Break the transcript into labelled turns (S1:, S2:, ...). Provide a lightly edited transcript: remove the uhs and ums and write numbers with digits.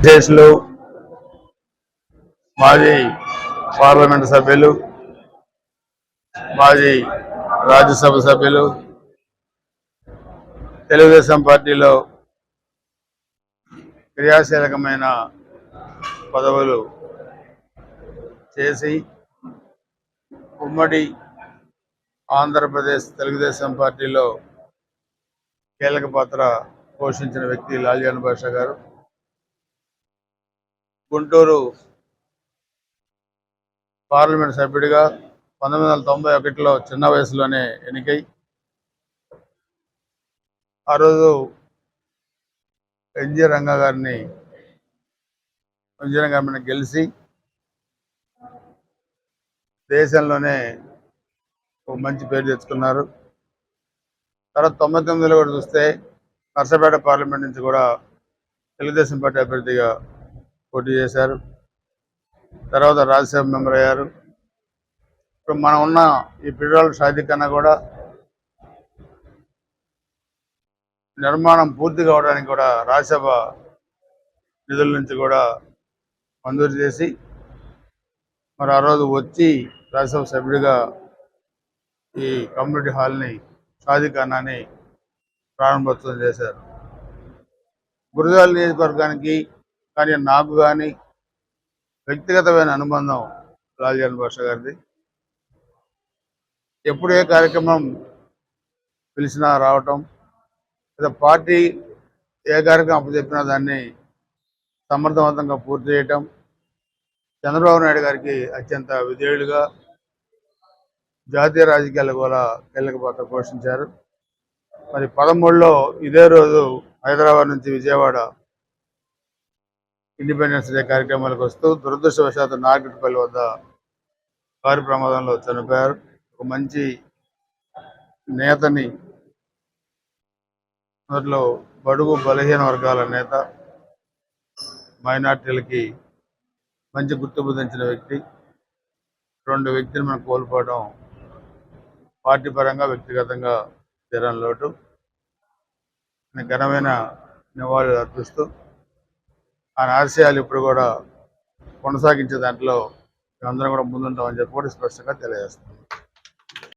S1: దేశంలో మాజీ పార్లమెంటు సభ్యులు, మాజీ రాజ్యసభ సభ్యులు, తెలుగుదేశం పార్టీలో క్రియాశీలకమైన పదవులు చేసి ఉమ్మడి ఆంధ్రప్రదేశ్ తెలుగుదేశం పార్టీలో కీలక పాత్ర పోషించిన వ్యక్తి లాల్జాన్ బాషా గారు గుంటూరు పార్లమెంట్ సభ్యుడిగా 1991లో చిన్న వయసులోనే ఎన్నికై ఆ రోజు ఎన్జీ రంగా గారిని గెలిచి దేశంలోనే ఒక మంచి పేరు తెచ్చుకున్నారు. తర్వాత 99లో కూడా చూస్తే నర్సపేట పార్లమెంట్ నుంచి కూడా తెలుగుదేశం పార్టీ అభ్యర్థిగా పోటీ చేశారు. తర్వాత రాజ్యసభ మెంబర్ అయ్యారు. ఇప్పుడు మనం ఉన్న ఈ పిల్లల షాదీ కన్నా కూడా నిర్మాణం పూర్తి కావడానికి కూడా రాజ్యసభ నిధుల నుంచి కూడా మంజూరు చేసి మరి ఆ రోజు వచ్చి రాజ్యసభ సభ్యుడిగా ఈ కమ్యూనిటీ హాల్ని షాదీఖానాని ప్రారంభోత్సవం చేశారు. గురజాల నియోజకవర్గానికి కానీ నాకు కానీ వ్యక్తిగతమైన అనుబంధం లాల్జాన్ బాషా గారిది. ఎప్పుడు ఏ కార్యక్రమం పిలిచినా రావటం, లేదా పార్టీ ఏ కార్యక్రమం అప్పచెప్పినా దాన్ని సమర్థవంతంగా పూర్తి చేయటం, చంద్రబాబు నాయుడు గారికి అత్యంత విధేయులుగా జాతీయ రాజకీయాలు కూడా కీలక పాత్ర పోషించారు. మరి 13లో ఇదే రోజు హైదరాబాద్ నుంచి విజయవాడ ఇండిపెండెన్స్ డే కార్యక్రమాలకు వస్తూ దురదృష్టవశాత్తు నార్కెట్పల్లి వద్ద కారు ప్రమాదంలో చనిపోయారు. ఒక మంచి నేతని, మొదట్లో బడుగు బలహీన వర్గాల నేత, మైనార్టీలకి మంచి గుర్తింపు తెచ్చిన వ్యక్తి. 2 వ్యక్తులు మనం కోల్పోవడం పార్టీ పరంగా వ్యక్తిగతంగా తీరని లోటు. ఘనమైన నివాళులు అర్పిస్తూ ఆయన ఆశయాలు ఇప్పుడు కూడా కొనసాగించే దాంట్లో మేమందరం కూడా ముందుంటామని చెప్పి కూడా స్పష్టంగా తెలియజేస్తున్నాం.